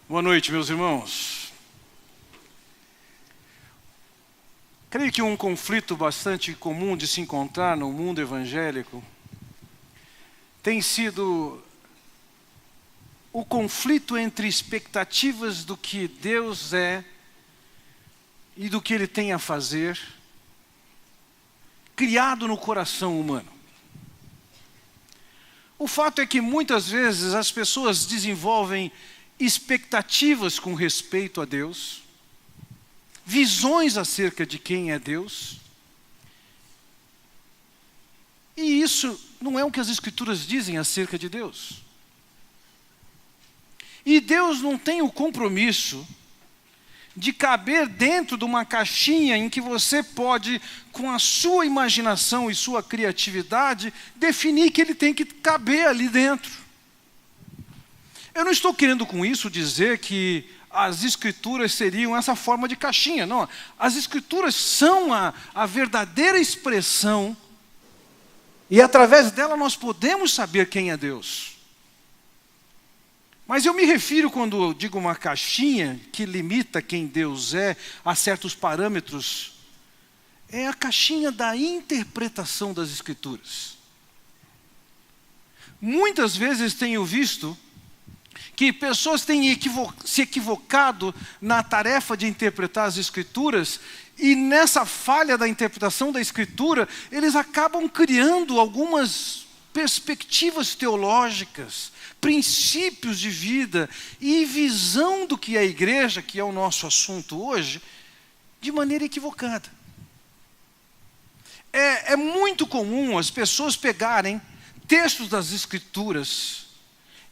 Boa noite, meus irmãos. Creio que um conflito bastante comum de se encontrar no mundo evangélico tem sido o conflito entre expectativas do que Deus é e do que Ele tem a fazer, criado no coração humano. O fato é que muitas vezes as pessoas desenvolvem expectativas com respeito a Deus, visões acerca de quem é Deus, e isso não é o que as Escrituras dizem acerca de Deus. E Deus não tem o compromisso de caber dentro de uma caixinha em que você pode, com a sua imaginação e sua criatividade, definir que Ele tem que caber ali dentro. Eu não estou querendo com isso dizer que as Escrituras seriam essa forma de caixinha, não. As Escrituras são a verdadeira expressão, e através dela nós podemos saber quem é Deus. Mas eu me refiro, quando eu digo uma caixinha que limita quem Deus é a certos parâmetros, é a caixinha da interpretação das Escrituras. Muitas vezes tenho visto que pessoas têm se equivocado na tarefa de interpretar as Escrituras, e nessa falha da interpretação da Escritura, eles acabam criando algumas perspectivas teológicas, princípios de vida e visão do que é a igreja, que é o nosso assunto hoje, de maneira equivocada. É muito comum as pessoas pegarem textos das Escrituras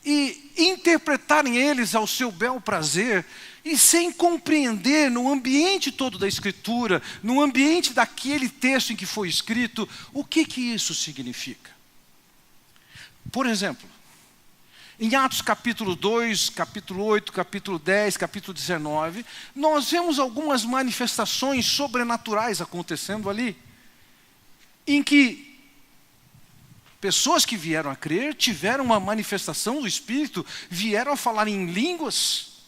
e interpretarem eles ao seu bel prazer, e sem compreender no ambiente todo da Escritura, no ambiente daquele texto em que foi escrito, o que isso significa. Por exemplo, em Atos capítulo 2, capítulo 8, capítulo 10, capítulo 19, nós vemos algumas manifestações sobrenaturais acontecendo ali, em que pessoas que vieram a crer, tiveram uma manifestação do Espírito, vieram a falar em línguas.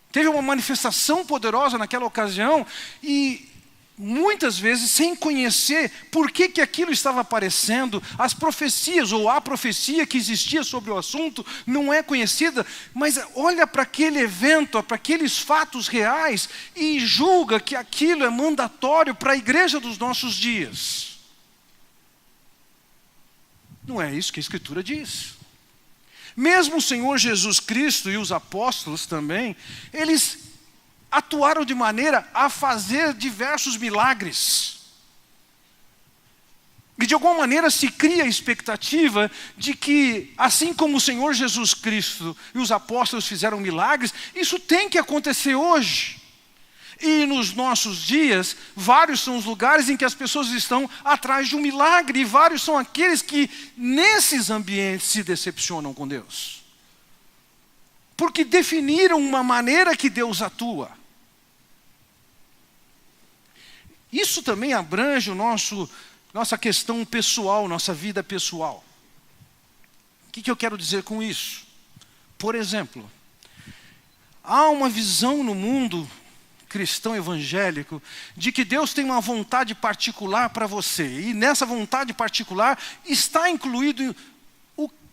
Teve uma manifestação poderosa naquela ocasião, e muitas vezes, sem conhecer por que aquilo estava aparecendo, as profecias, ou a profecia que existia sobre o assunto, não é conhecida, mas olha para aquele evento, para aqueles fatos reais, e julga que aquilo é mandatório para a igreja dos nossos dias. Não é isso que a Escritura diz. Mesmo o Senhor Jesus Cristo e os apóstolos também, eles atuaram de maneira a fazer diversos milagres. E de alguma maneira se cria a expectativa de que, assim como o Senhor Jesus Cristo e os apóstolos fizeram milagres, isso tem que acontecer hoje. E nos nossos dias, vários são os lugares em que as pessoas estão atrás de um milagre, e vários são aqueles que nesses ambientes se decepcionam com Deus. Porque definiram uma maneira que Deus atua. Isso também abrange nossa questão pessoal, nossa vida pessoal. O que eu quero dizer com isso? Por exemplo, há uma visão no mundo cristão evangélico, de que Deus tem uma vontade particular para você, e nessa vontade particular está incluído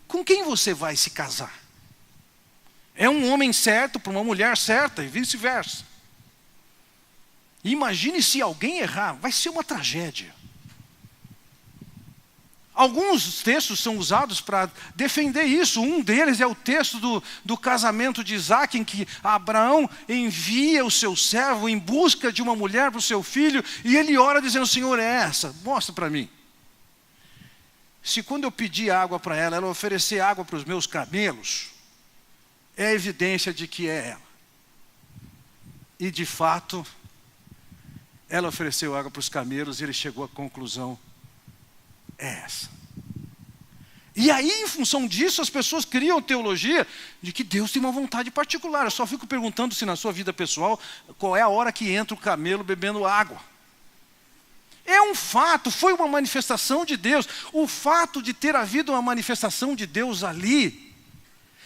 com quem você vai se casar. É um homem certo para uma mulher certa, e vice-versa. Imagine se alguém errar, vai ser uma tragédia. Alguns textos são usados para defender isso. Um deles é o texto do casamento de Isaac, em que Abraão envia o seu servo em busca de uma mulher para o seu filho, e ele ora dizendo: Senhor, é essa, mostra para mim. Se quando eu pedir água para ela oferecer água para os meus camelos, é evidência de que é ela. E de fato, ela ofereceu água para os camelos, e ele chegou à conclusão: é essa. E aí, em função disso, as pessoas criam teologia de que Deus tem uma vontade particular. Eu só fico perguntando se na sua vida pessoal, qual é a hora que entra o camelo bebendo água. É um fato, foi uma manifestação de Deus. O fato de ter havido uma manifestação de Deus ali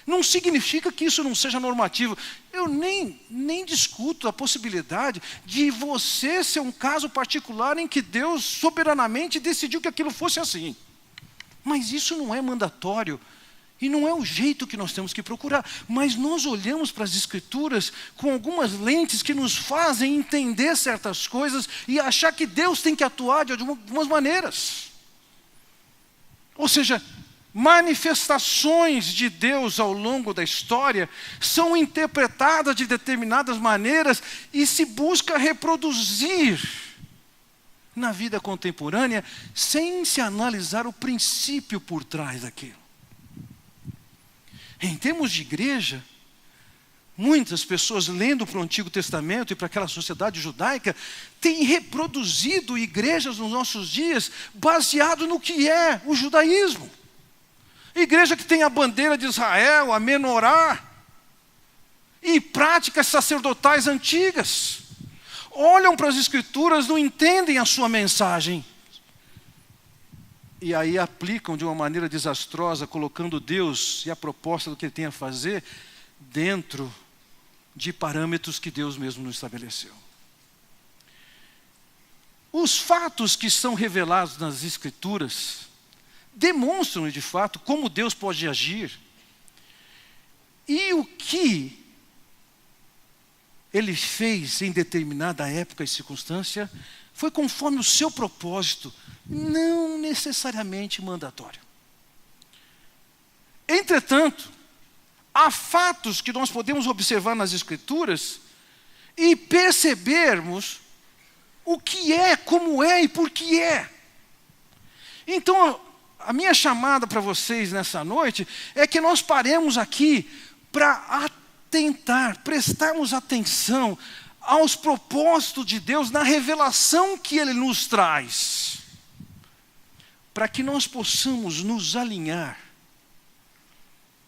Não significa que isso não seja normativo. Eu nem discuto a possibilidade de você ser um caso particular em que Deus soberanamente decidiu que aquilo fosse assim. Mas isso não é mandatório. E não é o jeito que nós temos que procurar. Mas nós olhamos para as Escrituras com algumas lentes que nos fazem entender certas coisas e achar que Deus tem que atuar de algumas maneiras. Ou seja, manifestações de Deus ao longo da história são interpretadas de determinadas maneiras e se busca reproduzir na vida contemporânea sem se analisar o princípio por trás daquilo. Em termos de igreja, muitas pessoas lendo para o Antigo Testamento e para aquela sociedade judaica têm reproduzido igrejas nos nossos dias baseado no que é o judaísmo. Igreja que tem a bandeira de Israel, a menorá, e práticas sacerdotais antigas. Olham para as Escrituras, não entendem a sua mensagem. E aí aplicam de uma maneira desastrosa, colocando Deus e a proposta do que Ele tem a fazer dentro de parâmetros que Deus mesmo nos estabeleceu. Os fatos que são revelados nas Escrituras demonstram, de fato, como Deus pode agir e o que Ele fez em determinada época e circunstância foi conforme o seu propósito, não necessariamente mandatório. Entretanto, há fatos que nós podemos observar nas Escrituras e percebermos o que é, como é e por que é. Então, a minha chamada para vocês nessa noite é que nós paremos aqui para prestarmos atenção aos propósitos de Deus na revelação que Ele nos traz, para que nós possamos nos alinhar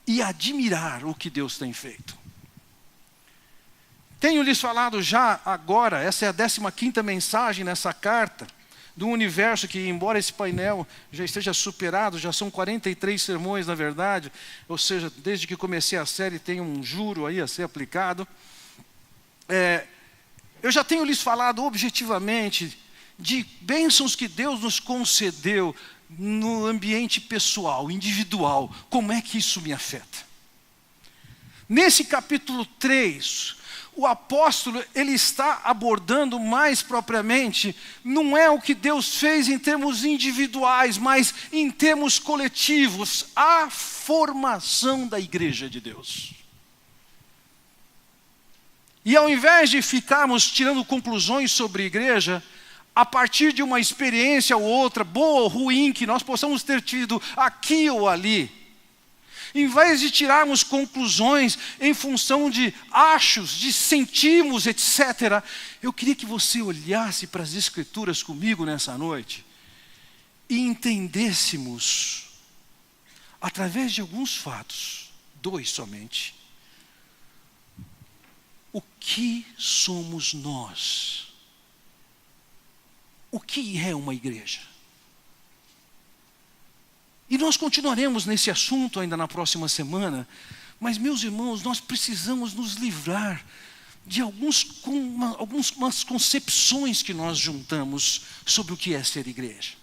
e admirar o que Deus tem feito. Tenho lhes falado já agora, essa é a 15ª mensagem nessa carta, do universo que, embora esse painel já esteja superado, já são 43 sermões, na verdade, ou seja, desde que comecei a série tem um juro aí a ser aplicado. Eu já tenho lhes falado objetivamente de bênçãos que Deus nos concedeu no ambiente pessoal, individual, como é que isso me afeta. Nesse capítulo 3, o apóstolo, ele está abordando mais propriamente, não é o que Deus fez em termos individuais, mas em termos coletivos, a formação da igreja de Deus. E ao invés de ficarmos tirando conclusões sobre a igreja, a partir de uma experiência ou outra, boa ou ruim, que nós possamos ter tido aqui ou ali, em vez de tirarmos conclusões em função de achos, de sentimos, etc., eu queria que você olhasse para as Escrituras comigo nessa noite e entendêssemos, através de alguns fatos, 2 somente, o que somos nós. O que é uma igreja? E nós continuaremos nesse assunto ainda na próxima semana, mas, meus irmãos, nós precisamos nos livrar de algumas concepções que nós juntamos sobre o que é ser igreja.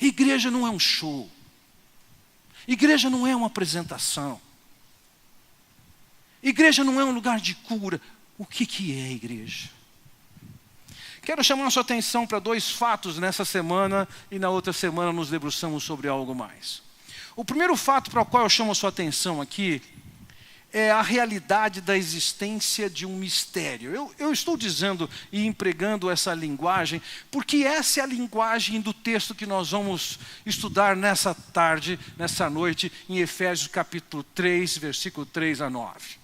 Igreja não é um show. Igreja não é uma apresentação. Igreja não é um lugar de cura. O que é igreja? Quero chamar a sua atenção para 2 fatos nessa semana e na outra semana nos debruçamos sobre algo mais. O primeiro fato para o qual eu chamo a sua atenção aqui é a realidade da existência de um mistério. Eu estou dizendo e empregando essa linguagem porque essa é a linguagem do texto que nós vamos estudar nessa tarde, nessa noite, em Efésios capítulo 3, versículo 3 a 9.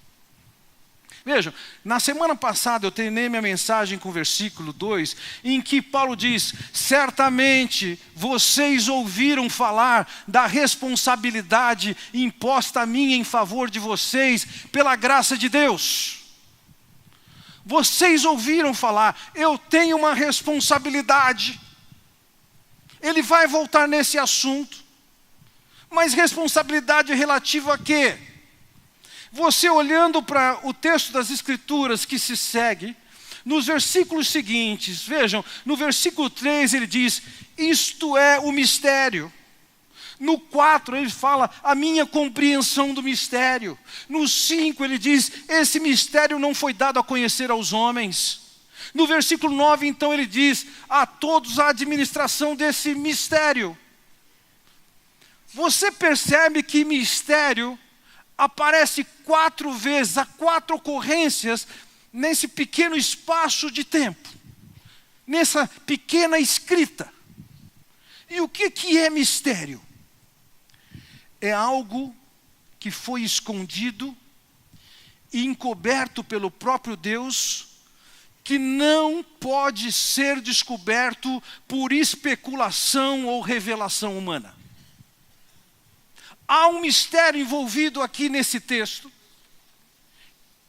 Vejam, na semana passada eu terminei minha mensagem com o versículo 2, em que Paulo diz: certamente vocês ouviram falar da responsabilidade imposta a mim em favor de vocês pela graça de Deus. Vocês ouviram falar, eu tenho uma responsabilidade. Ele vai voltar nesse assunto. Mas responsabilidade relativa a quê? Você olhando para o texto das Escrituras que se segue, nos versículos seguintes, vejam, no versículo 3 ele diz, isto é o mistério. No 4 ele fala, a minha compreensão do mistério. No 5 ele diz, esse mistério não foi dado a conhecer aos homens. No versículo 9 então ele diz, a todos a administração desse mistério. Você percebe que mistério aparece 4 vezes, há 4 ocorrências nesse pequeno espaço de tempo, nessa pequena escrita. E o que é mistério? É algo que foi escondido e encoberto pelo próprio Deus, que não pode ser descoberto por especulação ou revelação humana. Há um mistério envolvido aqui nesse texto.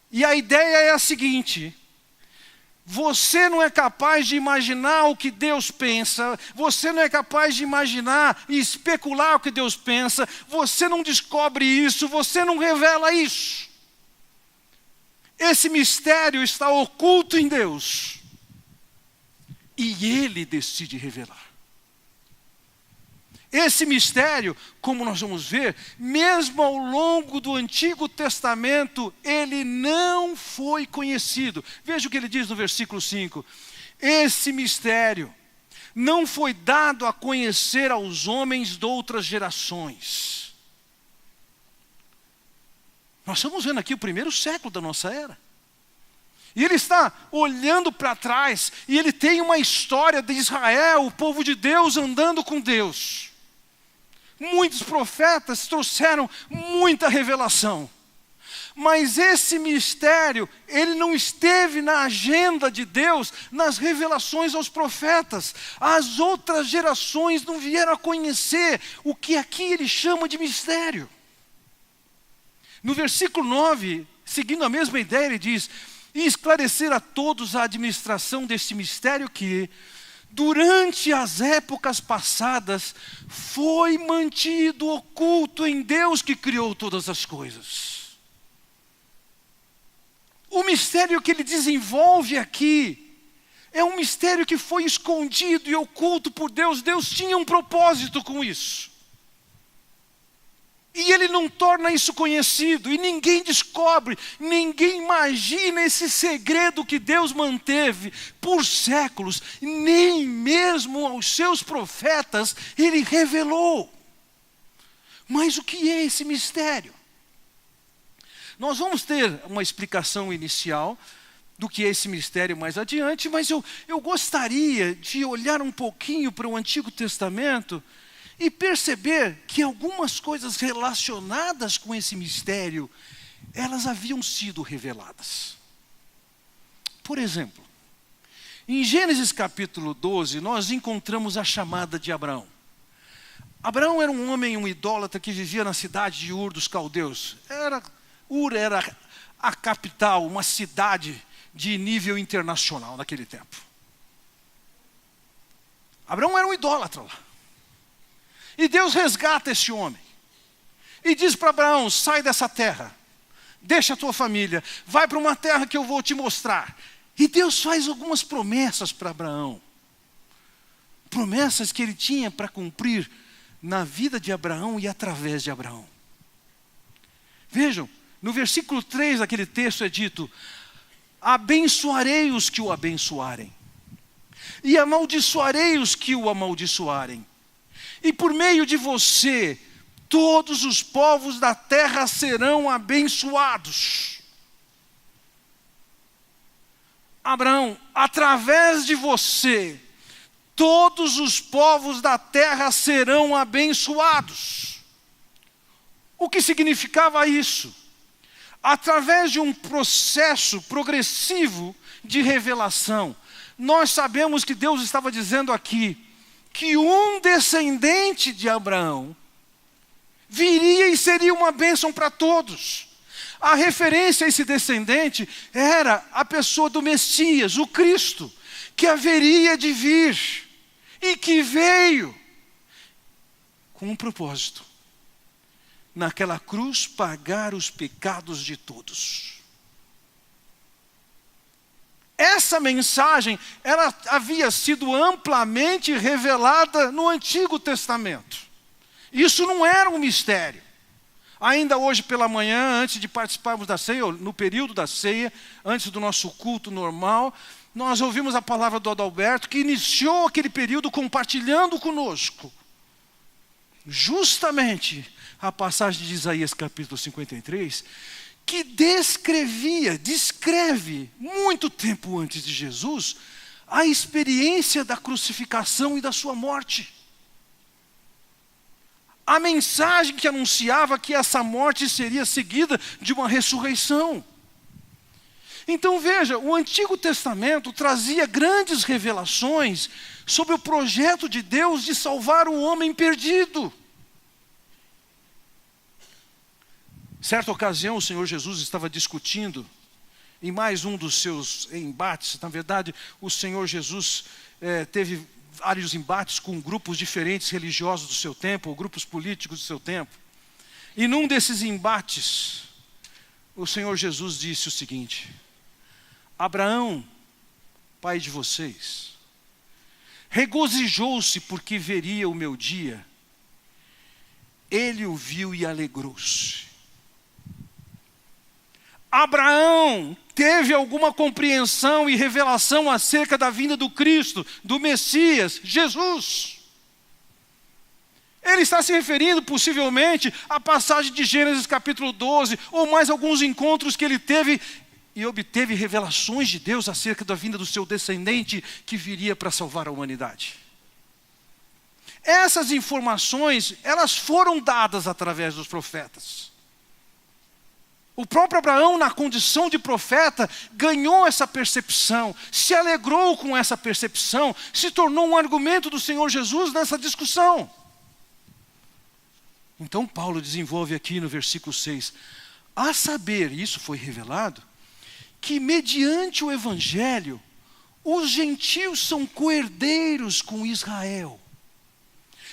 E a ideia é a seguinte: você não é capaz de imaginar o que Deus pensa, você não é capaz de imaginar e especular o que Deus pensa, você não descobre isso, você não revela isso. Esse mistério está oculto em Deus. E Ele decide revelar. Esse mistério, como nós vamos ver, mesmo ao longo do Antigo Testamento, ele não foi conhecido. Veja o que ele diz no versículo 5. Esse mistério não foi dado a conhecer aos homens de outras gerações. Nós estamos vendo aqui o primeiro século da nossa era. E ele está olhando para trás, e ele tem uma história de Israel, o povo de Deus andando com Deus. Muitos profetas trouxeram muita revelação. Mas esse mistério, ele não esteve na agenda de Deus, nas revelações aos profetas. As outras gerações não vieram a conhecer o que aqui ele chama de mistério. No versículo 9, seguindo a mesma ideia, ele diz, e esclarecer a todos a administração deste mistério que, durante as épocas passadas, foi mantido oculto em Deus que criou todas as coisas. O mistério que ele desenvolve aqui é um mistério que foi escondido e oculto por Deus. Deus tinha um propósito com isso. E ele não torna isso conhecido, e ninguém descobre, ninguém imagina esse segredo que Deus manteve por séculos, nem mesmo aos seus profetas ele revelou. Mas o que é esse mistério? Nós vamos ter uma explicação inicial do que é esse mistério mais adiante, mas eu gostaria de olhar um pouquinho para o Antigo Testamento e perceber que algumas coisas relacionadas com esse mistério, elas haviam sido reveladas. Por exemplo, em Gênesis capítulo 12, nós encontramos a chamada de Abraão. Abraão era um homem, um idólatra que vivia na cidade de Ur dos Caldeus. Ur era a capital, uma cidade de nível internacional naquele tempo. Abraão era um idólatra lá. E Deus resgata esse homem. E diz para Abraão, sai dessa terra. Deixa a tua família. Vai para uma terra que eu vou te mostrar. E Deus faz algumas promessas para Abraão. Promessas que ele tinha para cumprir na vida de Abraão e através de Abraão. Vejam, no versículo 3 daquele texto é dito, abençoarei os que o abençoarem. E amaldiçoarei os que o amaldiçoarem. E por meio de você, todos os povos da terra serão abençoados. Abraão, através de você, todos os povos da terra serão abençoados. O que significava isso? Através de um processo progressivo de revelação, nós sabemos que Deus estava dizendo aqui, que um descendente de Abraão viria e seria uma bênção para todos. A referência a esse descendente era a pessoa do Messias, o Cristo, que haveria de vir e que veio com um propósito. naquela cruz, pagar os pecados de todos. Essa mensagem, ela havia sido amplamente revelada no Antigo Testamento. Isso não era um mistério. Ainda hoje pela manhã, antes de participarmos da ceia, ou no período da ceia, antes do nosso culto normal, nós ouvimos a palavra do Adalberto, que iniciou aquele período compartilhando conosco justamente a passagem de Isaías capítulo 53, que descreve, muito tempo antes de Jesus, a experiência da crucificação e da sua morte. A mensagem que anunciava que essa morte seria seguida de uma ressurreição. Então veja, o Antigo Testamento trazia grandes revelações sobre o projeto de Deus de salvar o homem perdido. Certa ocasião, o Senhor Jesus estava discutindo, em mais um dos seus embates. Na verdade, o Senhor Jesus teve vários embates com grupos diferentes religiosos do seu tempo, ou grupos políticos do seu tempo. E num desses embates, o Senhor Jesus disse o seguinte: Abraão, pai de vocês, regozijou-se porque veria o meu dia. Ele o viu e alegrou-se. Abraão teve alguma compreensão e revelação acerca da vinda do Cristo, do Messias, Jesus. Ele está se referindo possivelmente à passagem de Gênesis capítulo 12, ou mais alguns encontros que ele teve e obteve revelações de Deus acerca da vinda do seu descendente que viria para salvar a humanidade. Essas informações, elas foram dadas através dos profetas. O próprio Abraão, na condição de profeta, ganhou essa percepção, se alegrou com essa percepção, se tornou um argumento do Senhor Jesus nessa discussão. Então Paulo desenvolve aqui no versículo 6, a saber, isso foi revelado, que mediante o Evangelho, os gentios são coerdeiros com Israel,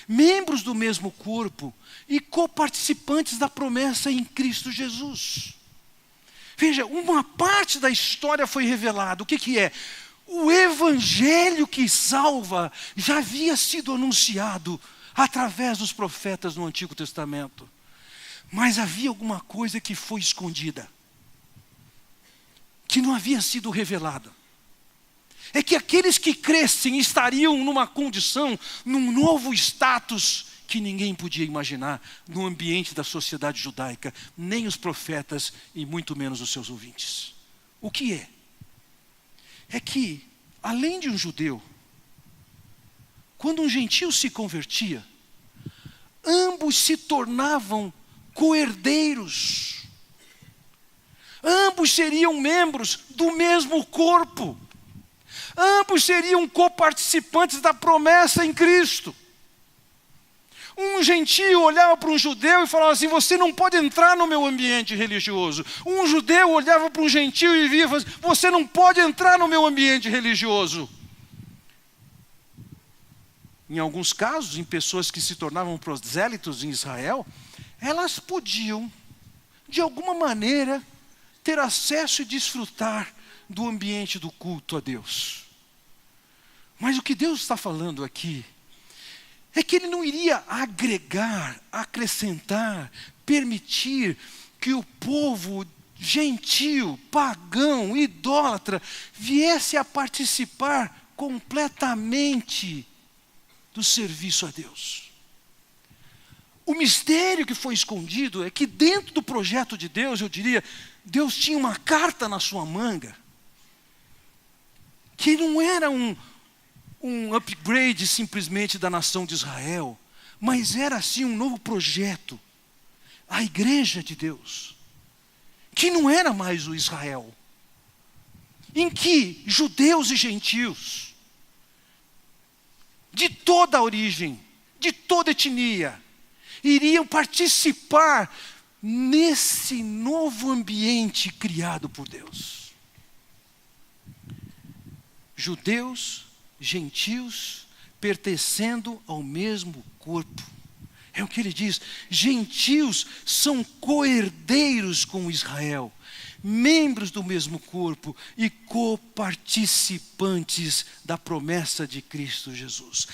membros do mesmo corpo e coparticipantes da promessa em Cristo Jesus. Veja, uma parte da história foi revelada. O que é? O Evangelho que salva já havia sido anunciado através dos profetas no Antigo Testamento. Mas havia alguma coisa que foi escondida, que não havia sido revelada. É que aqueles que crescem estariam numa condição, num novo status que ninguém podia imaginar no ambiente da sociedade judaica, nem os profetas e muito menos os seus ouvintes. O que é? É que, além de um judeu, quando um gentio se convertia, ambos se tornavam coerdeiros. Ambos seriam membros do mesmo corpo. Ambos seriam coparticipantes da promessa em Cristo. Um gentio olhava para um judeu e falava assim: você não pode entrar no meu ambiente religioso. Um judeu olhava para um gentio e via e falava assim: você não pode entrar no meu ambiente religioso. Em alguns casos, em pessoas que se tornavam prosélitos em Israel, elas podiam, de alguma maneira, ter acesso e desfrutar do ambiente do culto a Deus. Mas o que Deus está falando aqui é que Ele não iria agregar, acrescentar, permitir que o povo gentio, pagão, idólatra, viesse a participar completamente do serviço a Deus. O mistério que foi escondido é que dentro do projeto de Deus, eu diria, Deus tinha uma carta na sua manga, que não era um upgrade simplesmente da nação de Israel, mas era assim um novo projeto, a igreja de Deus, que não era mais o Israel, em que judeus e gentios, de toda a origem, de toda etnia, iriam participar nesse novo ambiente criado por Deus. Judeus, gentios, pertencendo ao mesmo corpo, É o que ele diz: gentios são co-herdeiros com Israel, membros do mesmo corpo e coparticipantes da promessa de Cristo Jesus.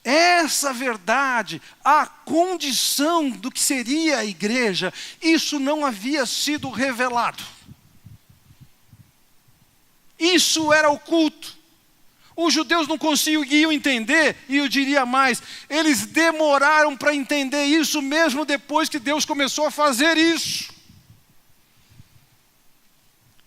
Essa verdade, a condição do que seria a igreja, isso não havia sido revelado. Isso era oculto. Os judeus não conseguiam entender, e eu diria mais, eles demoraram para entender isso mesmo depois que Deus começou a fazer isso.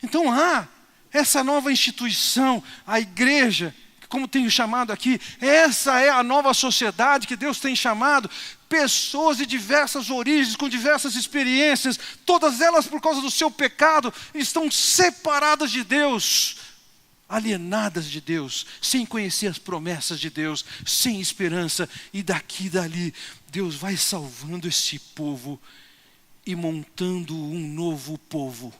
Então há essa nova instituição, a igreja, como tenho chamado aqui, essa é a nova sociedade que Deus tem chamado, pessoas de diversas origens, com diversas experiências, todas elas por causa do seu pecado, estão separadas de Deus, alienadas de Deus, sem conhecer as promessas de Deus, sem esperança, e daqui e dali, Deus vai salvando esse povo e montando um novo povo,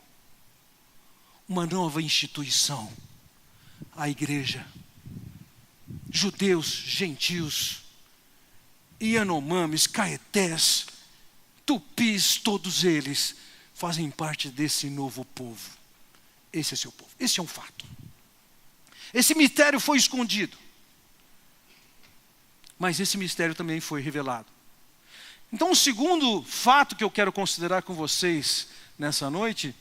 uma nova instituição, a igreja. Judeus, gentios, Yanomamis, Caetés, Tupis, todos eles fazem parte desse novo povo. Esse é seu povo, esse é um fato. Esse mistério foi escondido, mas esse mistério também foi revelado. Então, o segundo fato que eu quero considerar com vocês nessa noite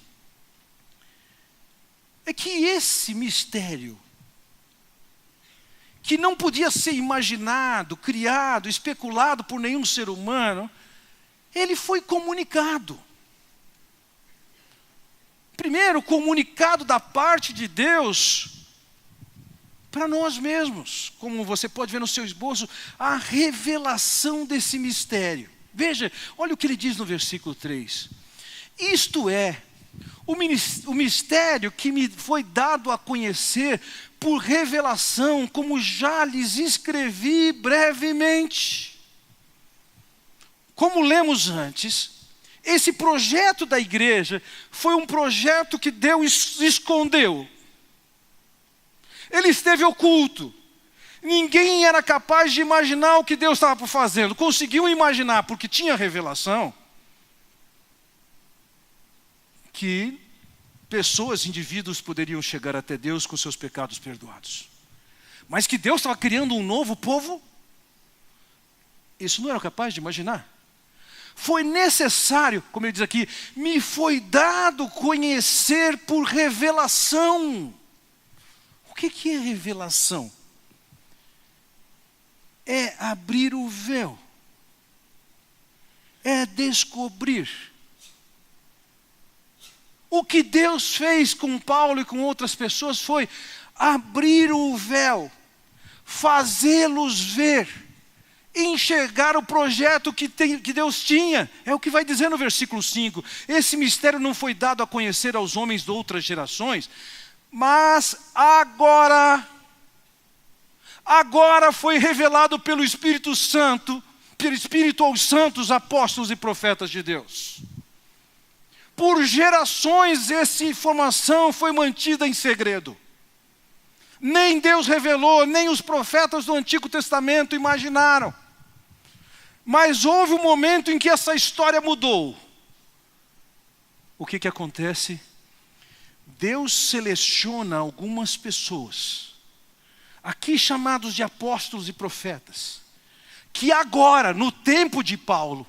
é que esse mistério, que não podia ser imaginado, criado, especulado por nenhum ser humano, ele foi comunicado. Primeiro, comunicado da parte de Deus para nós mesmos, como você pode ver no seu esboço, a revelação desse mistério. Veja, olha o que ele diz no versículo 3. Isto é, o mistério que me foi dado a conhecer por revelação, como já lhes escrevi brevemente. Como lemos antes, esse projeto da igreja foi um projeto que Deus escondeu. Ele esteve oculto. Ninguém era capaz de imaginar o que Deus estava fazendo. Conseguiu imaginar, porque tinha revelação, que pessoas, indivíduos poderiam chegar até Deus com seus pecados perdoados. Mas que Deus estava criando um novo povo, isso não era capaz de imaginar. Foi necessário, como ele diz aqui, me foi dado conhecer por revelação. O que é revelação? É abrir o véu. É descobrir. O que Deus fez com Paulo e com outras pessoas foi abrir o véu, fazê-los ver, enxergar o projeto que Deus tinha. É o que vai dizer no versículo 5. Esse mistério não foi dado a conhecer aos homens de outras gerações, mas agora foi revelado pelo Espírito Santo, pelo Espírito aos santos apóstolos e profetas de Deus. Por gerações essa informação foi mantida em segredo. Nem Deus revelou, nem os profetas do Antigo Testamento imaginaram. Mas houve um momento em que essa história mudou. O que acontece? Deus seleciona algumas pessoas, aqui chamados de apóstolos e profetas, que agora, no tempo de Paulo,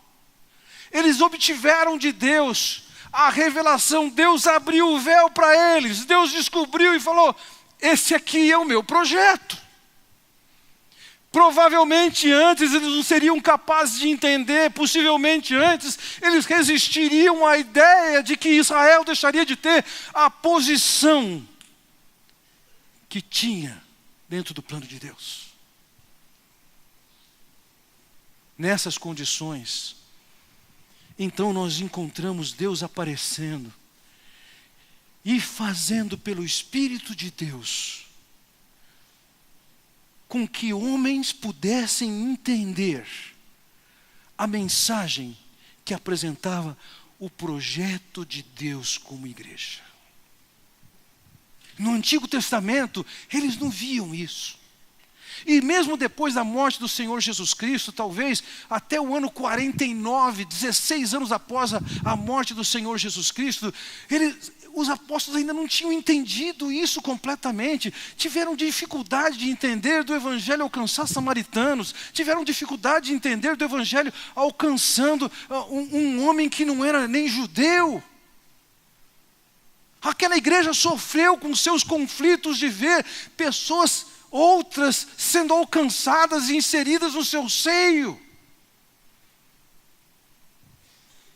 eles obtiveram de Deus a revelação. Deus abriu o véu para eles, Deus descobriu e falou: esse aqui é o meu projeto. Provavelmente antes eles não seriam capazes de entender, possivelmente antes eles resistiriam à ideia de que Israel deixaria de ter a posição que tinha dentro do plano de Deus. Nessas condições, então nós encontramos Deus aparecendo e fazendo pelo Espírito de Deus com que homens pudessem entender a mensagem que apresentava o projeto de Deus como igreja. No Antigo Testamento, eles não viam isso. E mesmo depois da morte do Senhor Jesus Cristo, talvez até o ano 49, 16 anos após a morte do Senhor Jesus Cristo, os apóstolos ainda não tinham entendido isso completamente. Tiveram dificuldade de entender do Evangelho alcançar samaritanos. Tiveram dificuldade de entender do Evangelho alcançando um homem que não era nem judeu. Aquela igreja sofreu com seus conflitos de ver pessoas outras sendo alcançadas e inseridas no seu seio.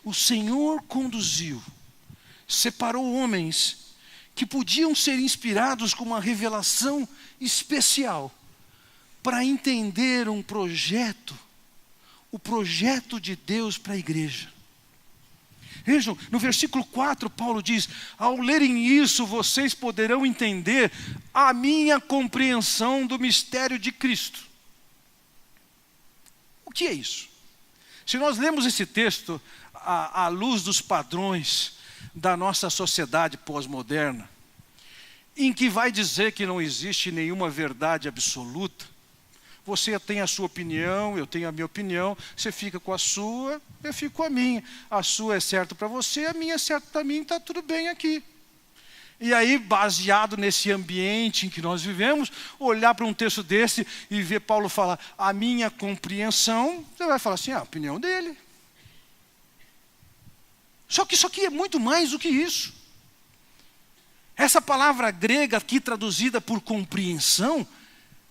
O Senhor conduziu, separou homens que podiam ser inspirados com uma revelação especial para entender o projeto de Deus para a igreja. Vejam, no versículo 4, Paulo diz: ao lerem isso, vocês poderão entender a minha compreensão do mistério de Cristo. O que é isso? Se nós lemos esse texto à luz dos padrões da nossa sociedade pós-moderna, em que vai dizer que não existe nenhuma verdade absoluta, você tem a sua opinião, eu tenho a minha opinião, você fica com a sua, eu fico com a minha. A sua é certa para você, a minha é certa para mim, está tudo bem aqui. E aí, baseado nesse ambiente em que nós vivemos, olhar para um texto desse e ver Paulo falar, a minha compreensão, você vai falar assim, a opinião dele. Só que isso aqui é muito mais do que isso. Essa palavra grega aqui traduzida por compreensão,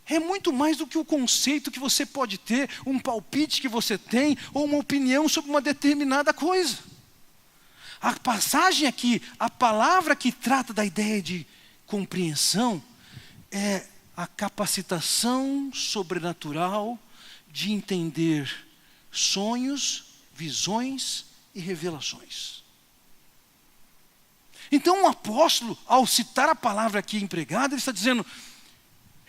é muito mais do que o conceito que você pode ter, um palpite que você tem, ou uma opinião sobre uma determinada coisa. A passagem aqui, a palavra que trata da ideia de compreensão, é a capacitação sobrenatural de entender sonhos, visões e revelações. Então o apóstolo, ao citar a palavra aqui empregada, ele está dizendo,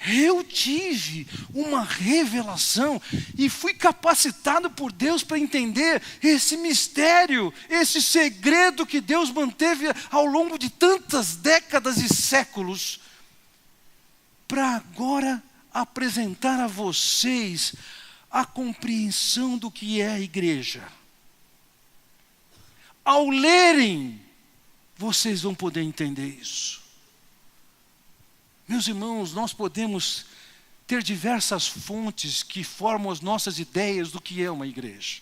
eu tive uma revelação e fui capacitado por Deus para entender esse mistério, esse segredo que Deus manteve ao longo de tantas décadas e séculos, para agora apresentar a vocês a compreensão do que é a igreja. Ao lerem, vocês vão poder entender isso. Meus irmãos, nós podemos ter diversas fontes que formam as nossas ideias do que é uma igreja.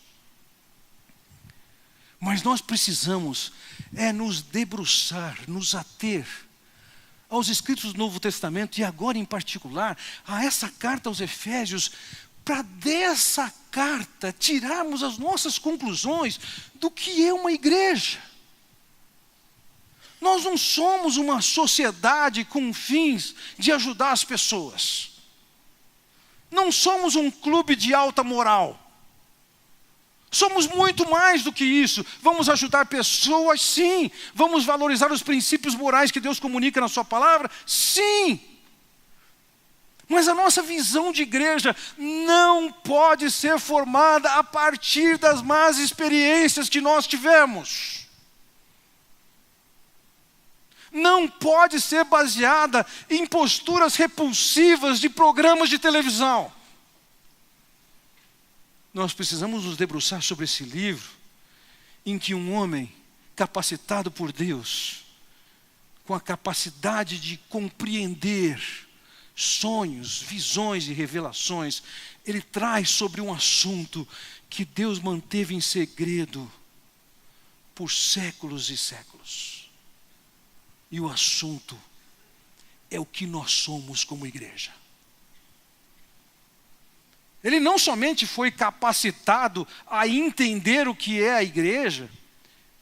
Mas nós precisamos nos debruçar, nos ater aos escritos do Novo Testamento e agora em particular a essa carta aos Efésios, para dessa carta tirarmos as nossas conclusões do que é uma igreja. Nós não somos uma sociedade com fins de ajudar as pessoas. Não somos um clube de alta moral. Somos muito mais do que isso. Vamos ajudar pessoas, sim. Vamos valorizar os princípios morais que Deus comunica na sua palavra, sim. Mas a nossa visão de igreja não pode ser formada a partir das más experiências que nós tivemos. Não pode ser baseada em posturas repulsivas de programas de televisão. Nós precisamos nos debruçar sobre esse livro, em que um homem capacitado por Deus, com a capacidade de compreender sonhos, visões e revelações, ele traz sobre um assunto que Deus manteve em segredo por séculos e séculos. E o assunto é o que nós somos como igreja. Ele não somente foi capacitado a entender o que é a igreja,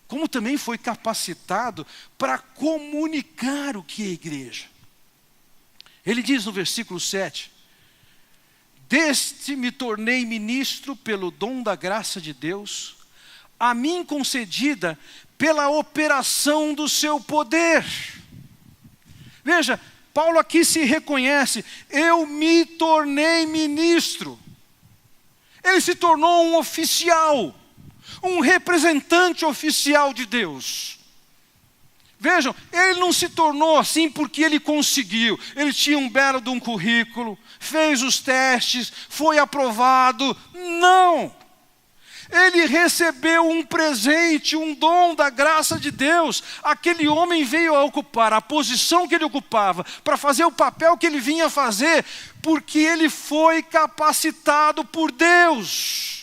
como também foi capacitado para comunicar o que é a igreja. Ele diz no versículo 7, deste me tornei ministro pelo dom da graça de Deus, a mim concedida pela operação do seu poder. Veja, Paulo aqui se reconhece, eu me tornei ministro. Ele se tornou um oficial, um representante oficial de Deus. Vejam, ele não se tornou assim porque ele conseguiu. Ele tinha um belo de um currículo, fez os testes, foi aprovado. Não! Ele recebeu um presente, um dom da graça de Deus. Aquele homem veio a ocupar a posição que ele ocupava, para fazer o papel que ele vinha fazer, porque ele foi capacitado por Deus.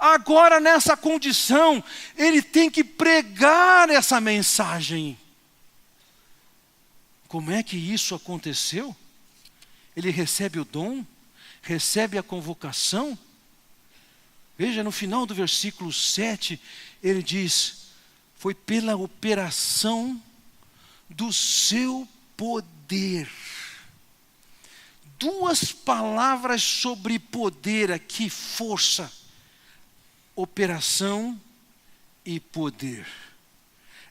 Agora, nessa condição, ele tem que pregar essa mensagem. Como é que isso aconteceu? Ele recebe o dom, recebe a convocação. Veja, no final do versículo 7, ele diz: foi pela operação do seu poder. Duas palavras sobre poder aqui, força. Operação e poder.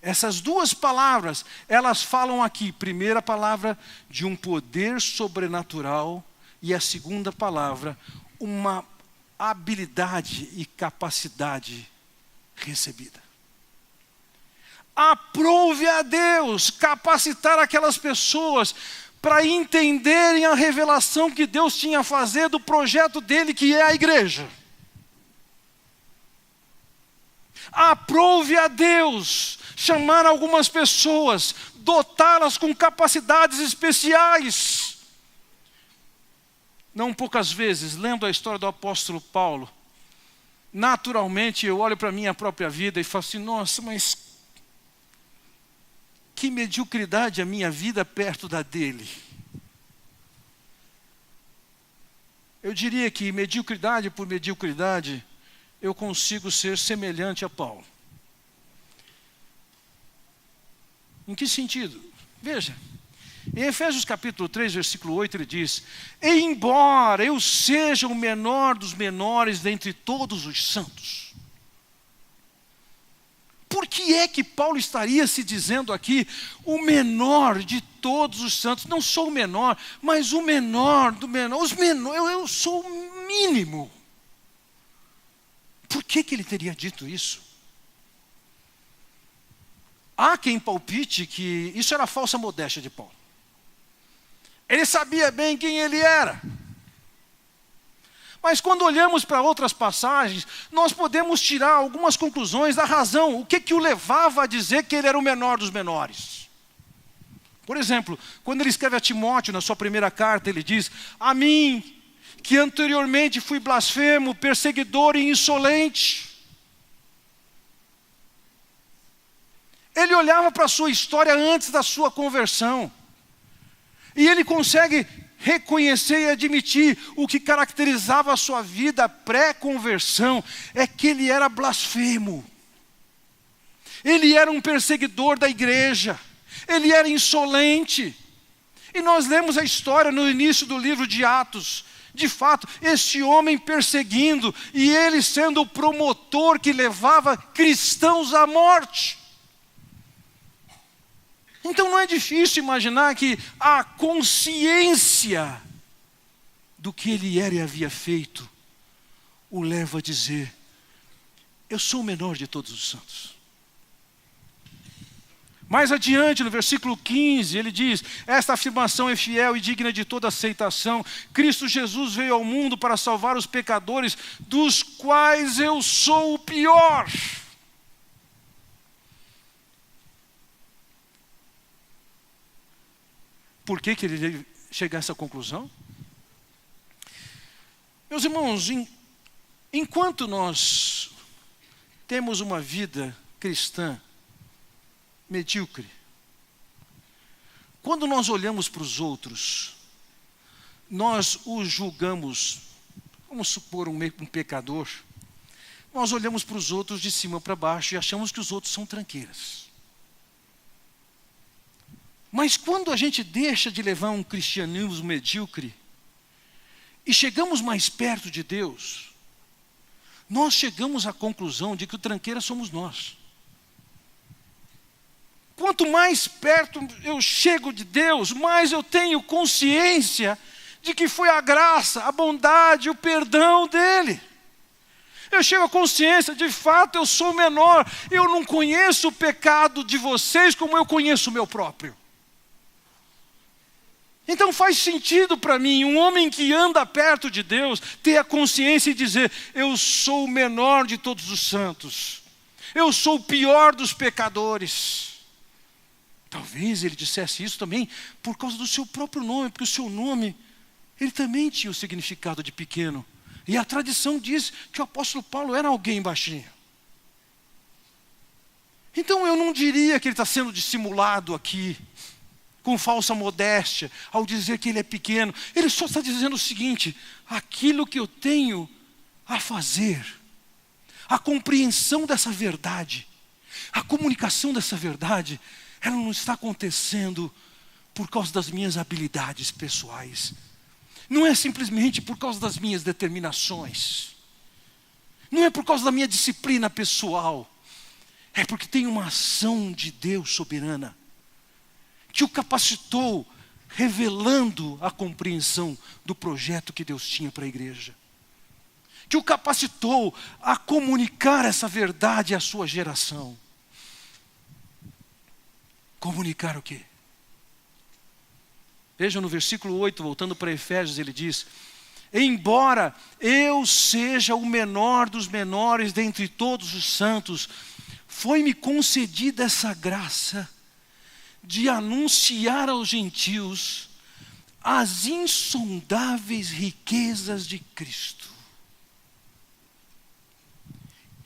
Essas duas palavras, elas falam aqui, primeira palavra de um poder sobrenatural e a segunda palavra, uma habilidade e capacidade recebida. Aprove a Deus capacitar aquelas pessoas para entenderem a revelação que Deus tinha a fazer do projeto dele, que é a igreja. Aprove a Deus chamar algumas pessoas, dotá-las com capacidades especiais. Não poucas vezes, lendo a história do apóstolo Paulo, naturalmente eu olho para a minha própria vida e falo assim: nossa, mas que mediocridade a minha vida perto da dele. Eu diria que mediocridade por mediocridade, eu consigo ser semelhante a Paulo. Em que sentido? Veja, em Efésios capítulo 3, versículo 8, ele diz: embora eu seja o menor dos menores dentre todos os santos. Por que é que Paulo estaria se dizendo aqui, o menor de todos os santos? Não sou o menor, mas o menor do menor. Eu sou o mínimo. Por que ele teria dito isso? Há quem palpite que isso era falsa modéstia de Paulo. Ele sabia bem quem ele era. Mas quando olhamos para outras passagens, nós podemos tirar algumas conclusões da razão. O que o levava a dizer que ele era o menor dos menores? Por exemplo, quando ele escreve a Timóteo, na sua primeira carta, ele diz: a mim, que anteriormente fui blasfemo, perseguidor e insolente. Ele olhava para a sua história antes da sua conversão. E ele consegue reconhecer e admitir o que caracterizava a sua vida pré-conversão, é que ele era blasfemo. Ele era um perseguidor da igreja. Ele era insolente. E nós lemos a história no início do livro de Atos. De fato, este homem perseguindo e ele sendo o promotor que levava cristãos à morte. Então não é difícil imaginar que a consciência do que ele era e havia feito o leva a dizer: eu sou o menor de todos os santos. Mais adiante, no versículo 15, ele diz: esta afirmação é fiel e digna de toda aceitação. Cristo Jesus veio ao mundo para salvar os pecadores, dos quais eu sou o pior. Por que ele chega a essa conclusão? Meus irmãos, enquanto nós temos uma vida cristã medíocre, quando nós olhamos para os outros, nós os julgamos, vamos supor um pecador, nós olhamos para os outros de cima para baixo e achamos que os outros são tranqueiras. Mas quando a gente deixa de levar um cristianismo medíocre e chegamos mais perto de Deus, nós chegamos à conclusão de que o tranqueira somos nós. Quanto mais perto eu chego de Deus, mais eu tenho consciência de que foi a graça, a bondade, o perdão dele. Eu chego à consciência, de fato eu sou menor. Eu não conheço o pecado de vocês como eu conheço o meu próprio. Então faz sentido para mim, um homem que anda perto de Deus, ter a consciência e dizer: eu sou o menor de todos os santos. Eu sou o pior dos pecadores. Talvez ele dissesse isso também por causa do seu próprio nome, porque o seu nome, ele também tinha o significado de pequeno. E a tradição diz que o apóstolo Paulo era alguém baixinho. Então eu não diria que ele está sendo dissimulado aqui, com falsa modéstia, ao dizer que ele é pequeno. Ele só está dizendo o seguinte: aquilo que eu tenho a fazer, a compreensão dessa verdade, a comunicação dessa verdade, ela não está acontecendo por causa das minhas habilidades pessoais. Não é simplesmente por causa das minhas determinações. Não é por causa da minha disciplina pessoal. É porque tem uma ação de Deus soberana que o capacitou, revelando a compreensão do projeto que Deus tinha para a igreja. Que o capacitou a comunicar essa verdade à sua geração. Comunicar o quê? Vejam no versículo 8, voltando para Efésios, ele diz: embora eu seja o menor dos menores dentre todos os santos, foi-me concedida essa graça de anunciar aos gentios as insondáveis riquezas de Cristo.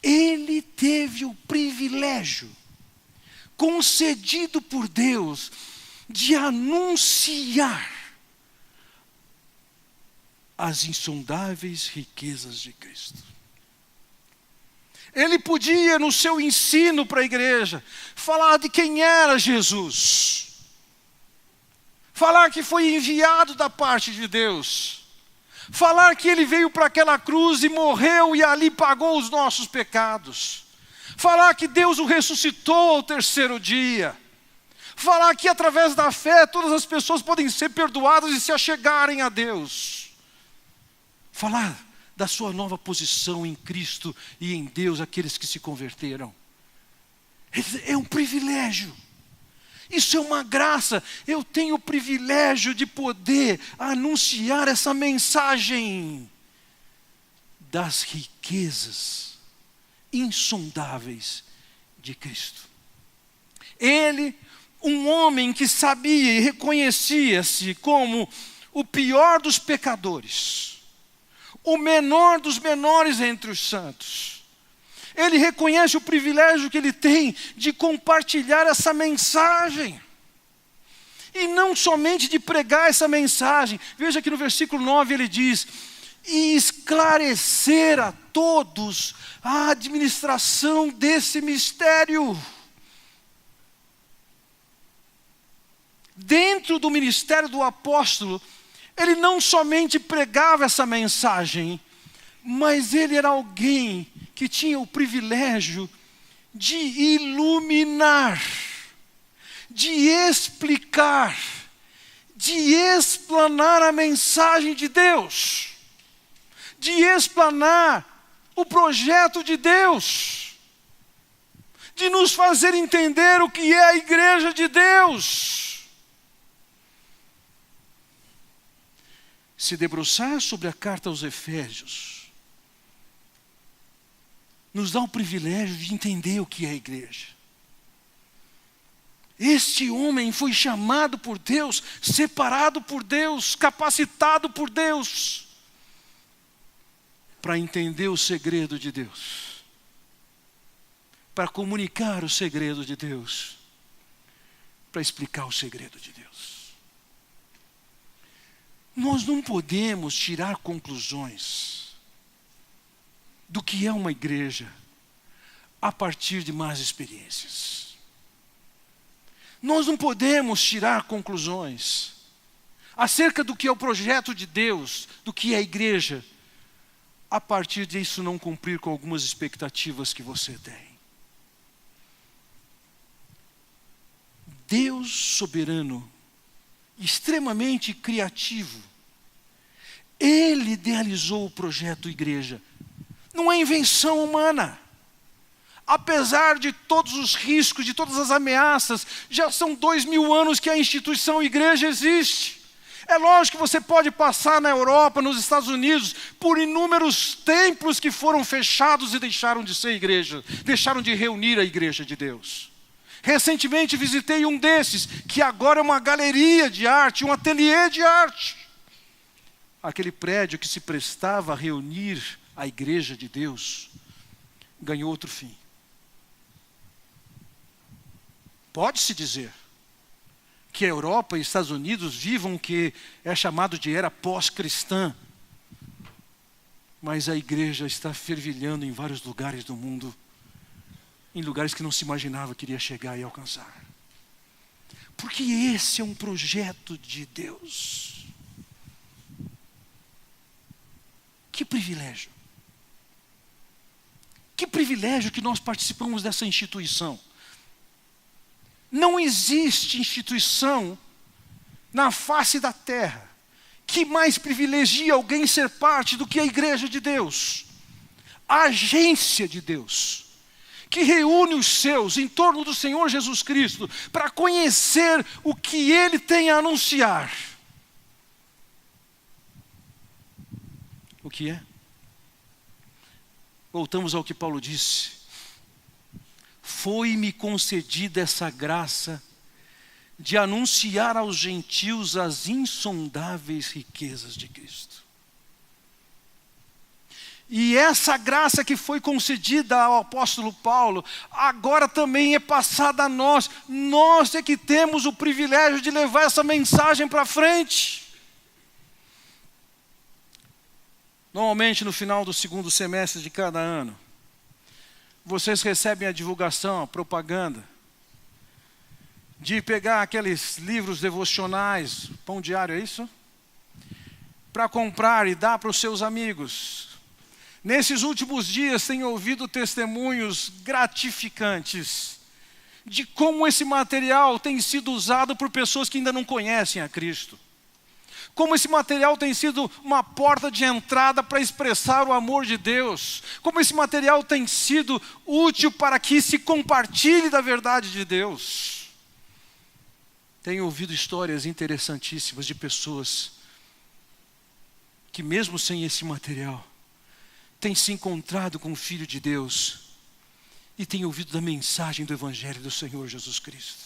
Ele teve o privilégio, concedido por Deus, de anunciar as insondáveis riquezas de Cristo. Ele podia, no seu ensino para a igreja, falar de quem era Jesus, falar que foi enviado da parte de Deus, falar que ele veio para aquela cruz e morreu e ali pagou os nossos pecados, falar que Deus o ressuscitou ao terceiro dia, falar que através da fé todas as pessoas podem ser perdoadas e se achegarem a Deus, falar da sua nova posição em Cristo e em Deus, aqueles que se converteram. É um privilégio. Isso é uma graça. Eu tenho o privilégio de poder anunciar essa mensagem das riquezas insondáveis de Cristo. Ele, um homem que sabia e reconhecia-se como o pior dos pecadores, o menor dos menores entre os santos. Ele reconhece o privilégio que ele tem de compartilhar essa mensagem. E não somente de pregar essa mensagem. Veja que no versículo 9 ele diz: e esclarecer a todos a administração desse mistério. Dentro do ministério do apóstolo, ele não somente pregava essa mensagem, mas ele era alguém que tinha o privilégio de iluminar, de explicar, de explanar a mensagem de Deus, de explanar o projeto de Deus, de nos fazer entender o que é a igreja de Deus. Se debruçar sobre a carta aos Efésios nos dá o privilégio de entender o que é a igreja. Este homem foi chamado por Deus, separado por Deus, capacitado por Deus, para entender o segredo de Deus, para comunicar o segredo de Deus, para explicar o segredo de Deus. Nós não podemos tirar conclusões do que é uma igreja a partir de más experiências. Nós não podemos tirar conclusões acerca do que é o projeto de Deus, do que é a igreja, a partir disso não cumprir com algumas expectativas que você tem. Deus soberano, extremamente criativo, Ele idealizou o projeto igreja, Não é invenção humana. Apesar de todos os riscos, de todas as ameaças, já são 2000 anos que a instituição igreja existe. É lógico que você pode passar na Europa, nos Estados Unidos, por inúmeros templos que foram fechados e deixaram de ser igreja, deixaram de reunir a igreja de Deus. Recentemente visitei um desses, que agora é uma galeria de arte, um ateliê de arte. Aquele prédio que se prestava a reunir a igreja de Deus, ganhou outro fim. Pode-se dizer que a Europa e os Estados Unidos vivam o que é chamado de era pós-cristã. Mas a igreja está fervilhando em vários lugares do mundo, em lugares que não se imaginava que iria chegar e alcançar. Porque esse é um projeto de Deus. Que privilégio. Que privilégio que nós participamos dessa instituição. Não existe instituição na face da terra que mais privilegia alguém ser parte do que a igreja de Deus. A agência de Deus, que reúne os seus em torno do Senhor Jesus Cristo, para conhecer o que Ele tem a anunciar. O que é? Voltamos ao que Paulo disse. Foi-me concedida essa graça de anunciar aos gentios as insondáveis riquezas de Cristo. E essa graça que foi concedida ao apóstolo Paulo, agora também é passada a nós. Nós é que temos o privilégio de levar essa mensagem para frente. Normalmente no final do segundo semestre de cada ano, vocês recebem a divulgação, a propaganda, de pegar aqueles livros devocionais, pão diário, é isso? Para comprar e dar para os seus amigos. Nesses últimos dias tenho ouvido testemunhos gratificantes de como esse material tem sido usado por pessoas que ainda não conhecem a Cristo. Como esse material tem sido uma porta de entrada para expressar o amor de Deus. Como esse material tem sido útil para que se compartilhe da verdade de Deus. Tenho ouvido histórias interessantíssimas de pessoas que mesmo sem esse material, têm se encontrado com o Filho de Deus e têm ouvido da mensagem do Evangelho do Senhor Jesus Cristo.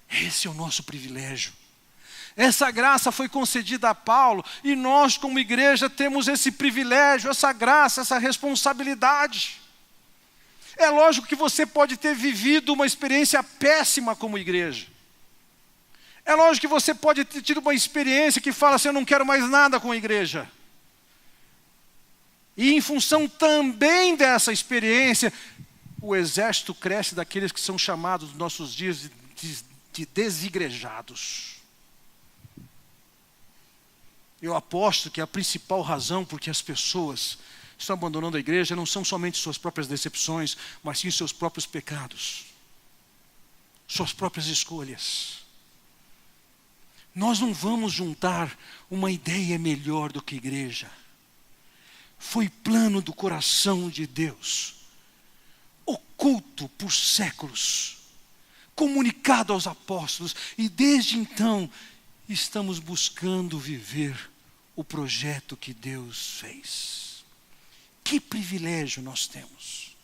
Esse é o nosso privilégio. Essa graça foi concedida a Paulo e nós como igreja temos esse privilégio, essa graça, essa responsabilidade. É lógico que você pode ter vivido uma experiência péssima como igreja. É lógico que você pode ter tido uma experiência que fala assim, eu não quero mais nada com a igreja. E em função também dessa experiência, o exército cresce daqueles que são chamados nos nossos dias de desigrejados. Eu aposto que a principal razão por que as pessoas estão abandonando a igreja não são somente suas próprias decepções, mas sim seus próprios pecados, suas próprias escolhas. Nós não vamos juntar uma ideia melhor do que igreja. Foi plano do coração de Deus, oculto por séculos, comunicado aos apóstolos, e desde então estamos buscando viver o projeto que Deus fez. Que privilégio nós temos.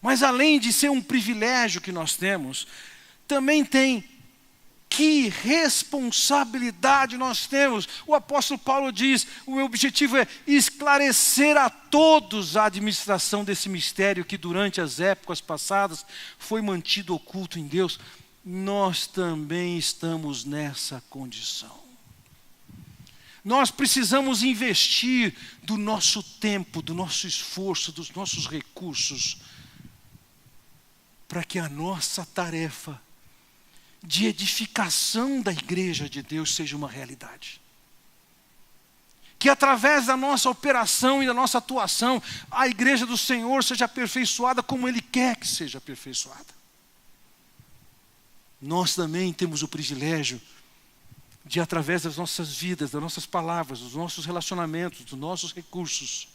Mas além de ser um privilégio que nós temos, também tem que responsabilidade nós temos. O apóstolo Paulo diz, o meu objetivo é esclarecer a todos a administração desse mistério que durante as épocas passadas foi mantido oculto em Deus. Nós também estamos nessa condição. Nós precisamos investir do nosso tempo, do nosso esforço, dos nossos recursos, para que a nossa tarefa de edificação da igreja de Deus seja uma realidade. Que através da nossa operação e da nossa atuação, a igreja do Senhor seja aperfeiçoada como Ele quer que seja aperfeiçoada. Nós também temos o privilégio de, através das nossas vidas, das nossas palavras, dos nossos relacionamentos, dos nossos recursos,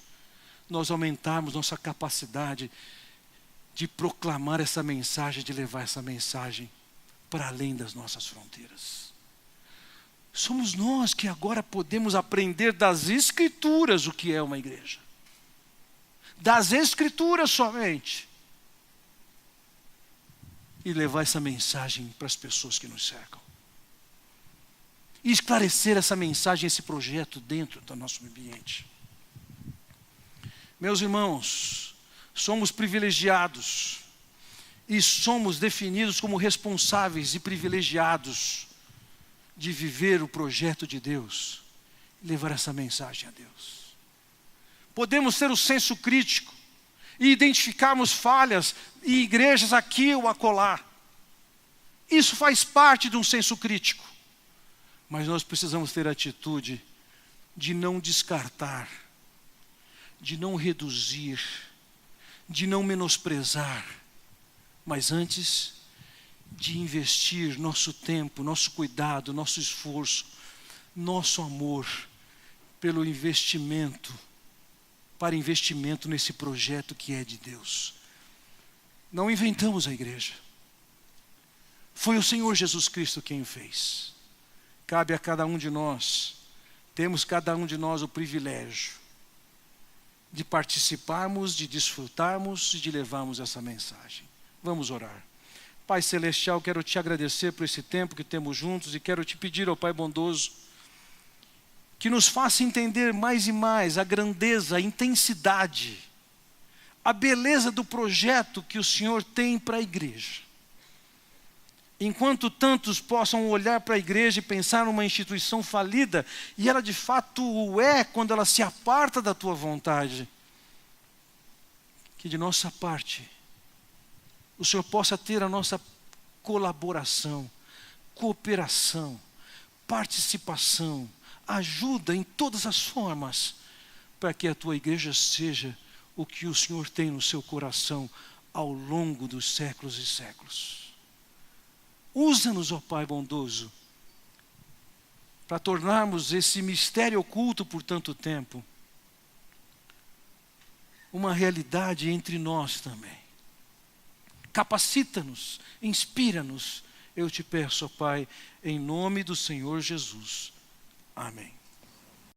nós aumentarmos nossa capacidade de proclamar essa mensagem, de levar essa mensagem para além das nossas fronteiras. Somos nós que agora podemos aprender das Escrituras o que é uma igreja. Das Escrituras somente. E levar essa mensagem para as pessoas que nos cercam. E esclarecer essa mensagem, esse projeto dentro do nosso ambiente. Meus irmãos, somos privilegiados e somos definidos como responsáveis e privilegiados de viver o projeto de Deus e levar essa mensagem a Deus. Podemos ter o senso crítico e identificarmos falhas em igrejas aqui ou acolá. Isso faz parte de um senso crítico. Mas nós precisamos ter a atitude de não descartar, de não reduzir, de não menosprezar, mas antes de investir nosso tempo, nosso cuidado, nosso esforço, nosso amor pelo investimento, para investimento nesse projeto que é de Deus. Não inventamos a igreja. Foi o Senhor Jesus Cristo quem o fez. Cabe a cada um de nós, temos cada um de nós o privilégio de participarmos, de desfrutarmos e de levarmos essa mensagem. Vamos orar. Pai Celestial, quero te agradecer por esse tempo que temos juntos e quero te pedir ao Pai bondoso que nos faça entender mais e mais a grandeza, a intensidade, a beleza do projeto que o Senhor tem para a igreja. Enquanto tantos possam olhar para a igreja e pensar numa instituição falida, e ela de fato o é quando ela se aparta da tua vontade, que de nossa parte o Senhor possa ter a nossa colaboração, cooperação, participação, ajuda em todas as formas, para que a tua igreja seja o que o Senhor tem no seu coração ao longo dos séculos e séculos. Usa-nos, ó Pai bondoso, para tornarmos esse mistério oculto por tanto tempo uma realidade entre nós também. Capacita-nos, inspira-nos, eu te peço, ó Pai, em nome do Senhor Jesus. Amém.